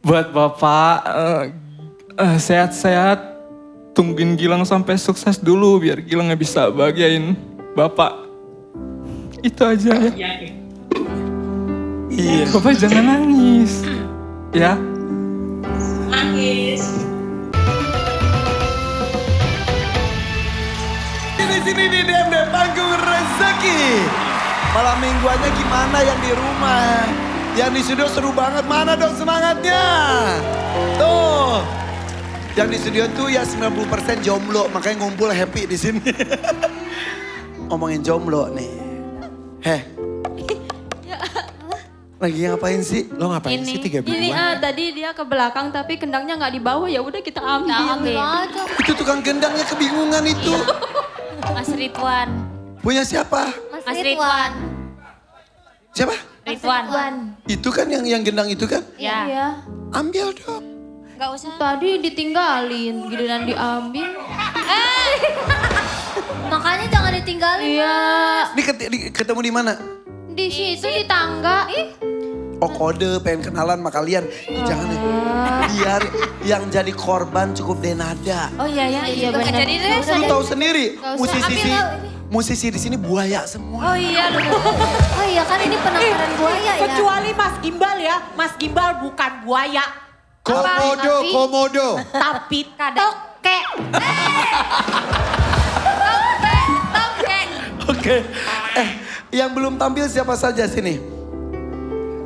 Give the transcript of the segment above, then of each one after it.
Buat Bapak, sehat-sehat. Tungguin Gilang sampai sukses dulu biar Gilang nggak bisa bahagiain Bapak. Itu aja ya. Iya. Bapak jangan nangis. Ya. Nangis. Di sini di DMD Panggung Rezeki. Malam mingguannya gimana yang di rumah? Yang di studio seru banget, mana dong semangatnya? Tuh. Yang di studio tuh ya 90% jomblo, makanya ngumpul happy di sini. Ngomongin jomblo nih. Heh. Lagi ngapain sih? Lo ngapain sih 3 Ini mingguan? tadi dia ke belakang tapi kendangnya nggak dibawa, ya udah kita ambil. aja. Itu tukang gendangnya kebingungan itu. Mas Ridwan. Punya siapa? Mas Ridwan. Siapa? Ridwan. Itu kan yang gendang itu kan? Ya. Iya. Ambil dong. Gak usah. Tadi ditinggalin, giliran diambil. Makanya jangan ditinggalin. Iya. Ini ketemu di mana? Di situ di tangga. Oh kode pengen kenalan sama kalian. Ih, jangan ya. Biar yang jadi korban cukup Denada. Oh iya ya, iya benar. Jadi deh. Lu tahu sendiri, Gak usah. musisi di sini buaya semua. Oh iya. Oh iya kan ini penangkaran buaya ya. Kecuali Mas Gimbal ya. Mas Gimbal bukan buaya. Komodo, Tapi- komodo. Tapi Kadang. toke. Toke. Oke. Yang belum tampil siapa saja sini?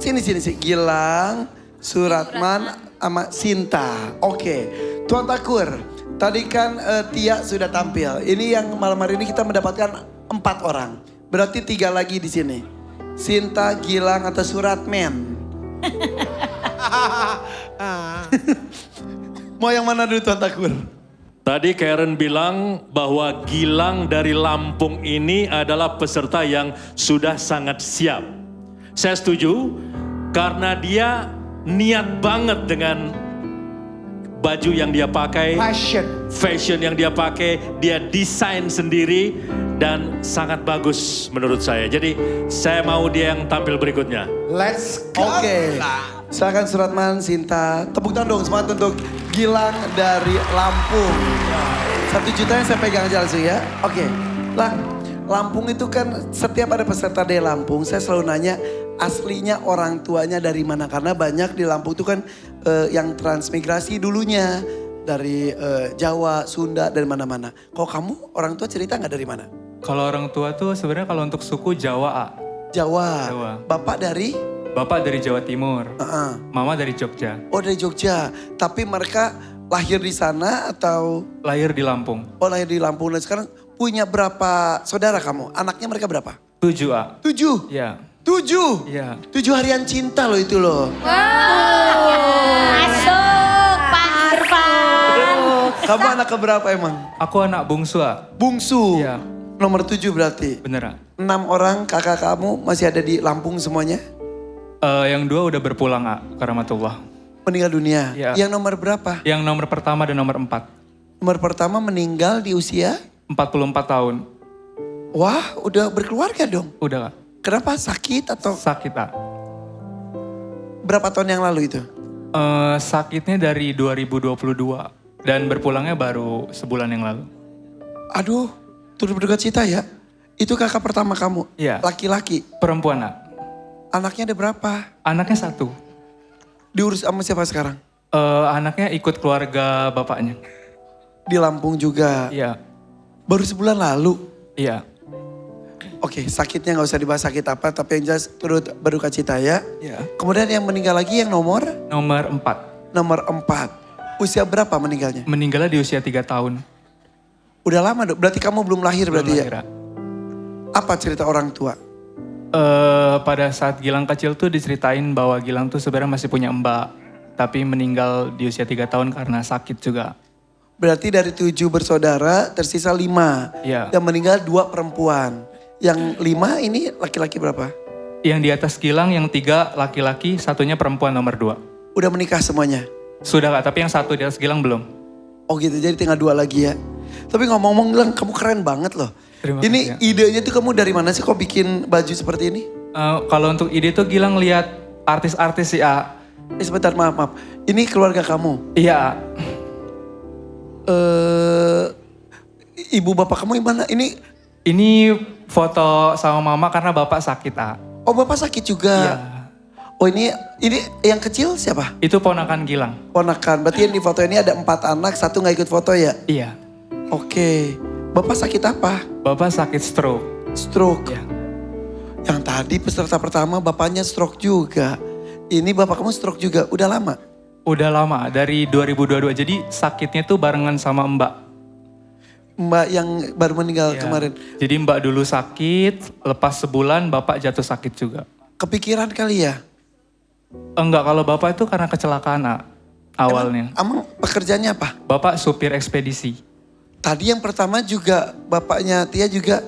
Sini. Gilang, Suratman, sama Sinta. Oke. Tuan Takur, tadi kan Tia sudah tampil. Ini yang malam hari ini kita mendapatkan 4 orang. Berarti 3 lagi di sini. Sinta, Gilang, atau Suratman. Mau yang mana dulu Tuan Takur? Tadi Karen bilang bahwa Gilang dari Lampung ini adalah peserta yang sudah sangat siap. Saya setuju karena dia niat banget dengan baju yang dia pakai, fashion yang dia pakai, dia desain sendiri dan sangat bagus menurut saya. Jadi saya mau dia yang tampil berikutnya. Let's go. Oke. Silakan Suratman, Sinta. Tepuk tangan dong semangat untuk Gilang dari Lampung. 1 juta yang saya pegang aja langsung ya. Oke. Lah, Lampung itu kan setiap ada peserta dari Lampung, saya selalu nanya aslinya orang tuanya dari mana. Karena banyak di Lampung itu kan yang transmigrasi dulunya. Dari Jawa, Sunda, dan mana-mana. Kok kamu orang tua cerita nggak dari mana? Kalau orang tua tuh sebenarnya kalau untuk suku Jawa, A. Jawa. Jawa. Bapak dari? Bapak dari Jawa Timur, Mama dari Jogja, Oh dari Jogja. Tapi mereka lahir di sana atau? lahir di Lampung. Oh lahir di Lampung. Dan sekarang punya berapa saudara kamu? Anaknya mereka berapa? 7, A. 7? Iya. 7? Iya. 7 harian cinta loh itu loh. Masuk Pak Irfan. Kamu anak keberapa emang? Aku anak bungsu, A. Bungsu? Iya. Nomor 7 berarti? Bener, A. 6 orang kakak kamu masih ada di Lampung semuanya? Yang 2 udah berpulang, A, ke Rahmatullah. Meninggal dunia? Iya. Yang nomor berapa? Yang nomor pertama dan nomor 4. Nomor pertama meninggal di usia? 44 tahun. Wah udah berkeluarga dong. Udah, A. Kenapa sakit atau Sakit, A. berapa tahun yang lalu itu? Sakitnya dari 2022. Dan berpulangnya baru sebulan yang lalu. Aduh, turut berduka cita ya. Itu kakak pertama kamu? Iya. Laki-laki? Perempuan, A. Anaknya ada berapa? Anaknya 1. Diurus sama siapa sekarang? Anaknya ikut keluarga bapaknya. Di Lampung juga? Iya, Baru sebulan lalu? iya. Oke, sakitnya gak usah dibahas sakit apa, tapi yang jelas turut berduka cita ya. Iya. Kemudian yang meninggal lagi yang nomor? Nomor 4. Nomor 4. Usia berapa meninggalnya? Meninggalnya di usia 3 tahun. Udah lama dong, berarti kamu belum lahir Belum berarti lahir, ya? A. Apa cerita orang tua? Pada saat Gilang kecil tuh diceritain bahwa Gilang tuh sebenarnya masih punya mbak. Tapi meninggal di usia 3 tahun karena sakit juga. Berarti dari 7 bersaudara tersisa 5. Iya. Yang meninggal 2 perempuan. Yang 5 ini laki-laki berapa? Yang di atas Gilang, yang 3 laki-laki, satunya perempuan nomor 2. Udah menikah semuanya? Sudah Kak, tapi yang 1 di atas Gilang belum. Oh gitu, jadi tinggal 2 lagi ya. Tapi ngomong-ngomong Gilang, kamu keren banget loh. Terima Ini kasih, ya. idenya tuh kamu dari mana sih kok bikin baju seperti ini? Kalau untuk ide tuh Gilang lihat artis-artis sih, A. Sebentar, maaf. Ini keluarga kamu. Iya, Ibu bapak kamu gimana? ini foto sama mama karena bapak sakit, A. Oh bapak sakit juga. Iya. Oh ini yang kecil siapa? Itu ponakan Gilang. Ponakan. Berarti yang di foto ini ada 4 anak, 1 gak ikut foto ya? Iya. Oke. Bapak sakit apa? Bapak sakit stroke. Stroke. Iya. Yang tadi peserta pertama bapaknya stroke juga. Ini bapak kamu stroke juga. Udah lama? Udah lama, dari 2022. Jadi sakitnya tuh barengan sama Mbak. Mbak yang baru meninggal Iya. kemarin. Jadi Mbak dulu sakit, lepas sebulan Bapak jatuh sakit juga. Kepikiran kali ya? Enggak, kalau Bapak itu karena kecelakaan, A, awalnya. Emang pekerjaannya apa? Bapak supir ekspedisi. Tadi yang pertama juga bapaknya Tia juga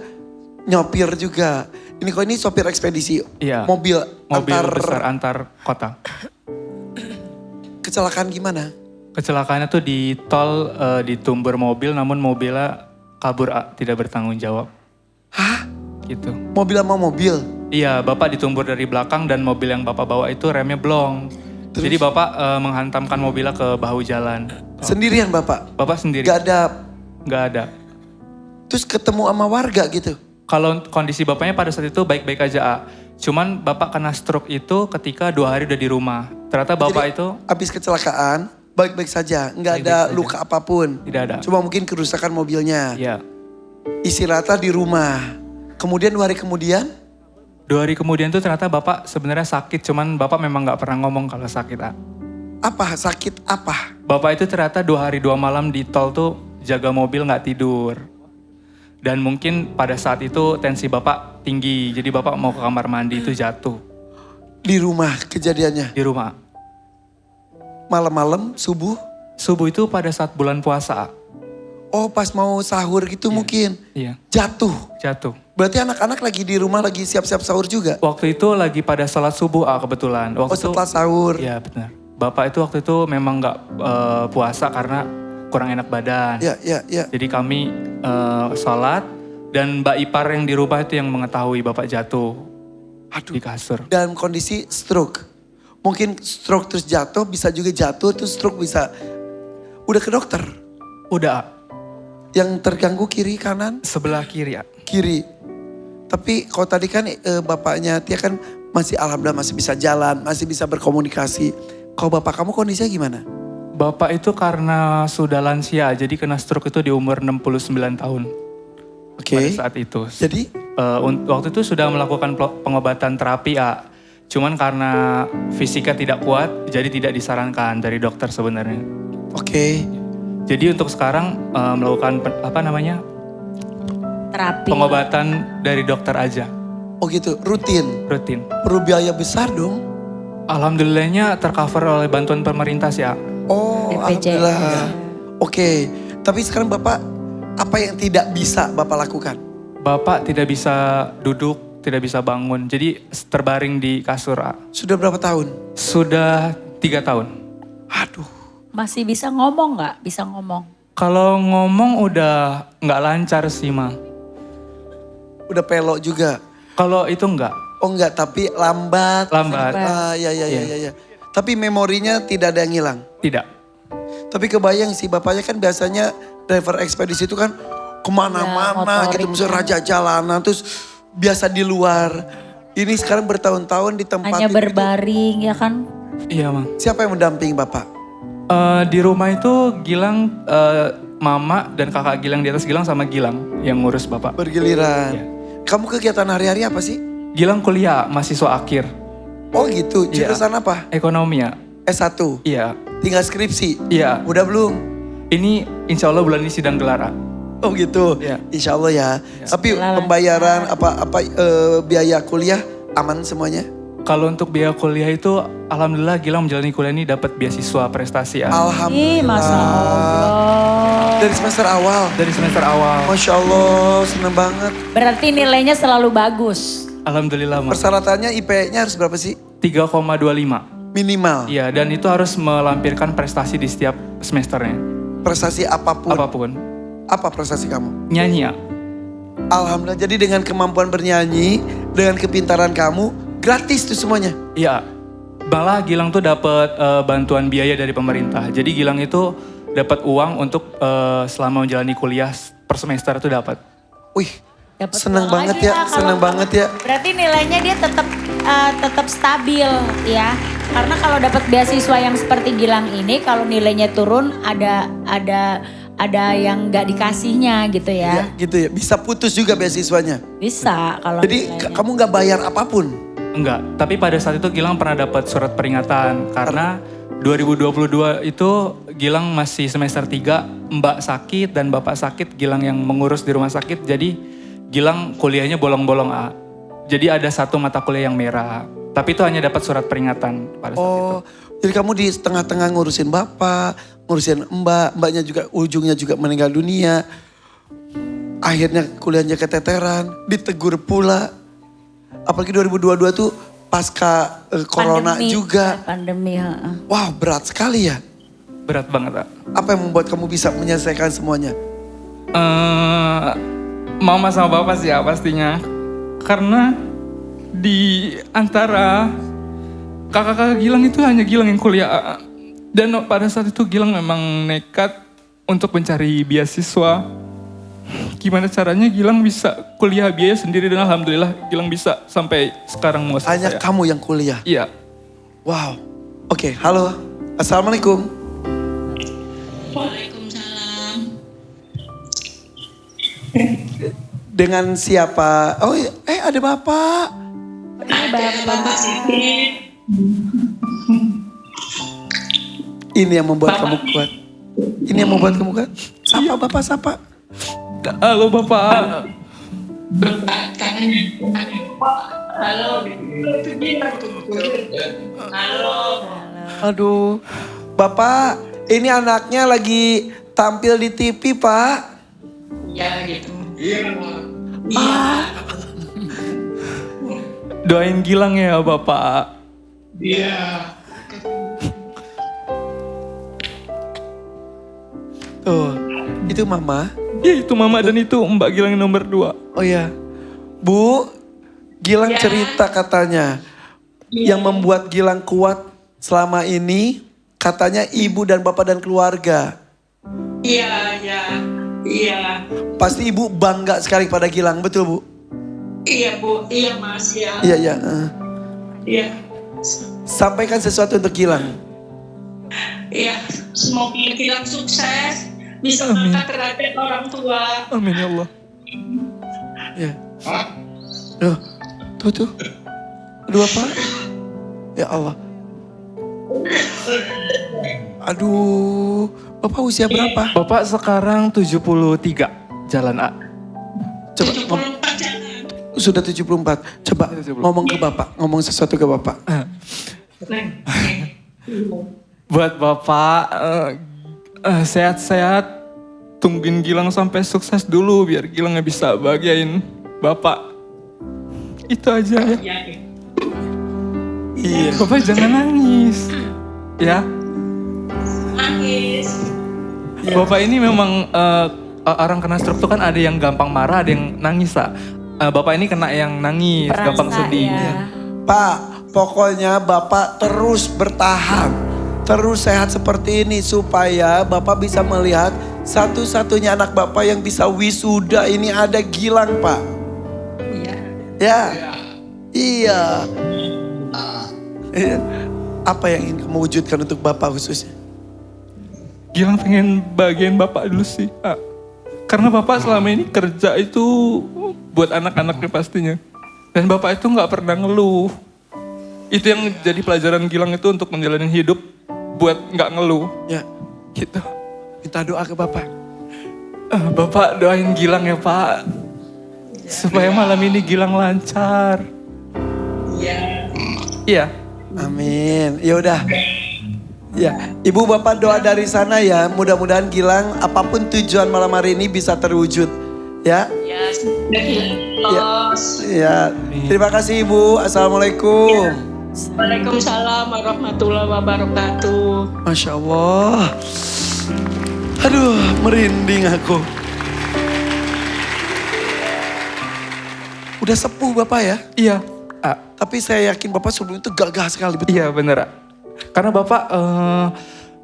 nyopir juga. Ini kok ini sopir ekspedisi. Iya. Mobil Besar antar kota. Kecelakaan gimana? Kecelakaannya tuh di tol, ditumbur mobil, namun mobilnya kabur, A, tidak bertanggung jawab. Hah? Gitu. Mobil sama mobil? Iya, Bapak ditumbur dari belakang dan mobil yang Bapak bawa itu remnya blong. Jadi Bapak menghantamkan mobilnya ke bahu jalan. Sendirian bapak? Bapak sendiri? Gak ada. Nggak ada. Terus ketemu sama warga gitu? Kalau kondisi Bapaknya pada saat itu baik-baik aja, A. Cuman Bapak kena stroke itu ketika 2 hari udah di rumah. Ternyata Bapak Jadi, itu habis kecelakaan baik-baik saja, nggak ada Baik-baik saja. luka apapun. tidak ada. Cuma mungkin kerusakan mobilnya. Iya. Istirahatlah di rumah. Kemudian 2 hari kemudian, 2 hari kemudian tuh ternyata Bapak sebenarnya sakit. Cuman Bapak memang nggak pernah ngomong kalau sakit, A. apa? Sakit apa? Bapak itu ternyata 2 hari 2 malam di tol tuh jaga mobil nggak tidur. Dan mungkin pada saat itu tensi Bapak tinggi. Jadi Bapak mau ke kamar mandi itu jatuh Di rumah kejadiannya. di rumah. Malam-malam, subuh. Subuh itu pada saat bulan puasa, A. Oh pas mau sahur gitu mungkin. Iya, Jatuh. jatuh. Berarti anak-anak lagi di rumah lagi siap-siap sahur juga? Waktu itu lagi pada sholat subuh, A, kebetulan. Waktu Oh setelah sahur. Iya benar. Bapak itu waktu itu memang nggak puasa karena kurang enak badan. Ya. Jadi kami sholat dan Mbak Ipar yang di rumah itu yang mengetahui Bapak jatuh di kasur. Dalam kondisi stroke. Mungkin stroke terus jatuh, bisa juga jatuh terus stroke bisa. Udah ke dokter? Udah, A. Yang terganggu kiri kanan? Sebelah kiri, A. Kiri. Tapi kalau tadi kan bapaknya Tia kan masih alhamdulillah masih bisa jalan, masih bisa berkomunikasi. Kalau bapak kamu kondisinya gimana? Bapak itu karena sudah lansia, jadi kena stroke itu di umur 69 tahun. Oke. Pada saat itu. Jadi Waktu itu sudah melakukan pengobatan terapi, A. Cuman karena fisiknya tidak kuat, jadi tidak disarankan dari dokter sebenarnya. oke. Jadi untuk sekarang melakukan Terapi. pengobatan dari dokter aja, Oh gitu, rutin. rutin. Perlu biaya besar dong. Alhamdulillahnya tercover oleh bantuan pemerintah sih, A. Oh BPJS. alhamdulillah. Oke, tapi sekarang bapak apa yang tidak bisa bapak lakukan? Bapak tidak bisa duduk, tidak bisa bangun. Jadi terbaring di kasur, A. Sudah berapa tahun? Sudah 3 tahun. Aduh, Masih bisa ngomong nggak? Bisa ngomong. Kalau ngomong udah nggak lancar sih, Ma. udah pelok juga. Kalau itu enggak, Oh enggak, tapi lambat. lambat. Ya. Tapi memorinya tidak ada yang hilang. Tidak. Tapi kebayang sih bapaknya kan biasanya driver ekspedisi itu kan kemana-mana Ya, gitu. Misalnya raja jalanan terus biasa di luar. Ini sekarang bertahun-tahun di tempat. Hanya berbaring ya kan? Iya, Ma. Siapa yang mendampingi bapak? Di rumah itu Gilang, Mama dan kakak Gilang di atas Gilang sama Gilang yang ngurus Bapak. Bergiliran. Iya. Kamu kegiatan hari-hari apa sih? Gilang kuliah, mahasiswa akhir. Oh gitu, Iya. jurusan apa? Ekonomi, ya. S1. Iya. Tinggal skripsi. Iya. Udah belum? Ini insya Allah bulan ini sidang gelar, A. Oh gitu. Iya. Insya Allah ya. Tapi pembayaran biaya kuliah aman semuanya? Kalau untuk biaya kuliah itu, Alhamdulillah Gilang menjalani kuliah ini dapat beasiswa prestasi, A. Ih, Masya Allah. Dari semester awal. Dari semester awal. Masya Allah, seneng banget. Berarti nilainya selalu bagus. Alhamdulillah, Ma. Persyaratannya IP-nya harus berapa sih? 3,25. Minimal. Iya, dan itu harus melampirkan prestasi di setiap semesternya. Prestasi apapun. Apapun. Apa prestasi kamu? Nyanyi, A. Alhamdulillah, jadi dengan kemampuan bernyanyi, dengan kepintaran kamu, gratis tuh semuanya. Iya. Malah Gilang tuh dapat bantuan biaya dari pemerintah. Jadi Gilang itu dapat uang untuk selama menjalani kuliah per semester itu dapat. Wih, Dapat seneng uang banget lagi ya, lah kalau seneng banget ya. Berarti nilainya dia tetap stabil ya. Karena kalau dapat beasiswa yang seperti Gilang ini, kalau nilainya turun ada yang nggak dikasihnya gitu Ya, ya. gitu ya. Bisa putus juga beasiswanya. Bisa kalau Jadi nilainya. kamu nggak bayar apapun. Enggak, tapi pada saat itu Gilang pernah dapat surat peringatan karena 2022 itu Gilang masih semester 3, Mbak sakit dan Bapak sakit, Gilang yang mengurus di rumah sakit. Jadi Gilang kuliahnya bolong-bolong A. Jadi ada satu mata kuliah yang merah. Tapi itu hanya dapat surat peringatan pada saat itu. Oh, jadi kamu di tengah-tengah ngurusin bapak, ngurusin mbaknya juga ujungnya juga meninggal dunia. Akhirnya kuliahnya keteteran, ditegur pula. Apalagi 2022 tuh pasca corona Pandemi, juga. Pandemi, heeh. Wow, berat sekali ya. Berat banget, A. Apa yang membuat kamu bisa menyelesaikan semuanya? Mama sama Bapak sih ya pastinya. Karena di antara kakak-kakak Gilang itu hanya Gilang yang kuliah A. Dan pada saat itu Gilang memang nekat untuk mencari beasiswa. Gimana caranya Gilang bisa kuliah biaya sendiri dan alhamdulillah Gilang bisa sampai sekarang mau Hanya selesai. kamu yang kuliah. Iya. Wow. Oke, halo. Assalamualaikum. Waalaikumsalam. Dengan siapa? Oh, ada bapak. Bapak sakit. Ini yang membuat kamu kuat. Ini yang membuat kamu kuat. Sapa bapak, sapa. Halo Bapak. Bapak kangen. Halo. Halo. Aduh, bapak, ini anaknya lagi tampil di TV, Pak. Ya gitu. Doain Gilang ya Bapak. Iya. Tuh, itu mama. Ya itu Mama dan itu Mbak Gilang yang nomor 2. Oh ya, Bu, Gilang Ya. cerita katanya. Yang membuat Gilang kuat selama ini, katanya ibu dan bapak dan keluarga. Iya, iya. Iya. Pasti ibu bangga sekali pada Gilang, betul Bu? Iya, Bu. Iya, Mas ya. Iya, iya. Iya. Sampaikan sesuatu untuk Gilang. Iya. Semoga Gilang sukses. Bisa mengangkat derajat orang tua. Amin ya Allah. Ya. Tuh. Aduh apa? Ya Allah. Aduh, Bapak usia berapa? Bapak sekarang 73 jalan A. Coba 74 jalan. sudah 74. Coba ngomong ke Bapak, ngomong sesuatu ke Bapak. Buat Bapak sehat-sehat. Tungguin Gilang sampai sukses dulu biar Gilang nggak bisa bahagiain Bapak. Itu aja ya. Iya. Bapak jangan nangis. Ya. Nangis. Bapak ini memang orang kena stroke tuh kan ada yang gampang marah, ada yang nangis lah. Bapak ini kena yang nangis, gampang Perasa, sedih. ya. Pak, pokoknya Bapak terus bertahan. Terus sehat seperti ini supaya Bapak bisa melihat satu-satunya anak Bapak yang bisa wisuda ini ada Gilang, Pak. Iya. Ya. Iya. Iya. Apa yang ingin kamu wujudkan untuk Bapak khususnya? Gilang pengen bagian Bapak dulu sih. Karena Bapak selama ini kerja itu buat anak-anaknya pastinya. Dan Bapak itu nggak pernah ngeluh. Itu yang jadi pelajaran Gilang itu untuk menjalani hidup buat nggak ngeluh. Ya. Gitu. Minta doa ke Bapak. Bapak doain Gilang ya Pak. Supaya malam ini Gilang lancar. Iya. Iya. Amin. Ya udah. Ya, Ibu Bapak doa dari sana ya. Mudah-mudahan Gilang apapun tujuan malam hari ini bisa terwujud. Ya. Ya. Terus. Ya. Terima kasih Ibu. Assalamualaikum. Waalaikumsalam warahmatullahi wabarakatuh. Masya Allah. Aduh, merinding aku. Udah sepuh Bapak ya? Iya. Tapi saya yakin Bapak sebelum itu gagah sekali, betul? Iya bener. Karena Bapak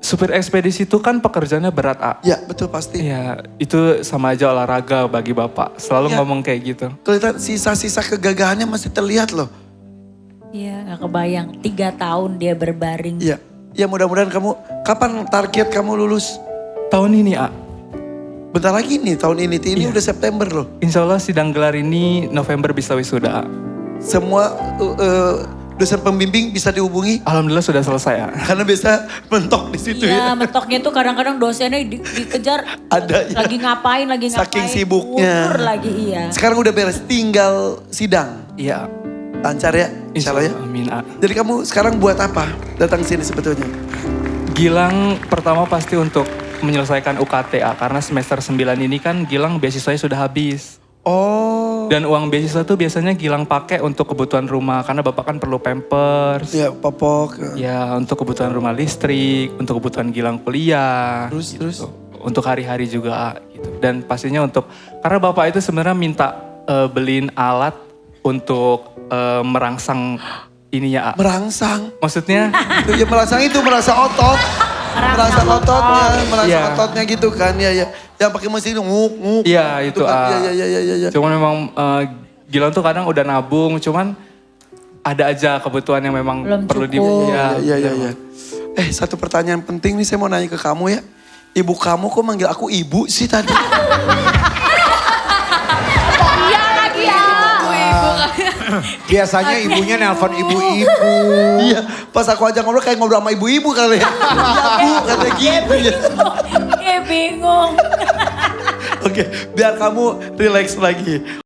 supir ekspedisi itu kan pekerjaannya berat, A. Ya, betul pasti. Iya, itu sama aja olahraga bagi Bapak. Selalu Iya. ngomong kayak gitu. Kelihatan sisa-sisa kegagahannya masih terlihat loh. Iya gak kebayang 3 tahun dia berbaring. Iya. Ya mudah-mudahan kamu, kapan target kamu lulus? Tahun ini, A. Bentar lagi nih, tahun ini. Ini Iya. udah September loh. Insya Allah sidang gelar ini November bisa wisuda, A. Semua dosen pembimbing bisa dihubungi. Alhamdulillah sudah selesai, A. Karena biasa mentok di situ ya. Iya, mentoknya tuh kadang-kadang dosennya dikejar. Ada, ya. Lagi ngapain. Saking sibuknya. Mundur lagi, iya. Sekarang udah beres, tinggal sidang. Iya, Lancar ya, insya Allah ya. Amin, A. Jadi kamu sekarang buat apa datang sini sebetulnya? Gilang pertama pasti untuk menyelesaikan UKT, A. Karena semester 9 ini kan Gilang beasiswanya sudah habis. Oh, Dan uang beasiswa tuh biasanya Gilang pakai untuk kebutuhan rumah. Karena Bapak kan perlu pampers. ya popok. Ya, untuk kebutuhan rumah listrik, untuk kebutuhan Gilang kuliah. Terus? Untuk hari-hari juga, A, gitu. Dan pastinya untuk, karena Bapak itu sebenarnya minta beliin alat untuk merangsang ininya, A. Merangsang. Maksudnya, Ya merangsang itu, merasa otot. Merangsang ototnya, merangsang Iya. ototnya gitu kan. Ya, ya. Yang pakai mesin nguk. iya itu, kan. A. Ya. Cuman memang Gilang tuh kadang udah nabung, cuman ada aja kebutuhan yang memang Belum perlu cukup. Iya. Satu pertanyaan penting nih saya mau nanya ke kamu ya. Ibu kamu kok manggil aku ibu sih tadi? Iya lagi ya. Biasanya ibunya nelpon ibu-ibu. Iya, pas aku ajak ngobrol kayak ngobrol sama ibu-ibu kali ya. Iya bu, kata gitu ya. bingung. Oke, biar kamu relax lagi.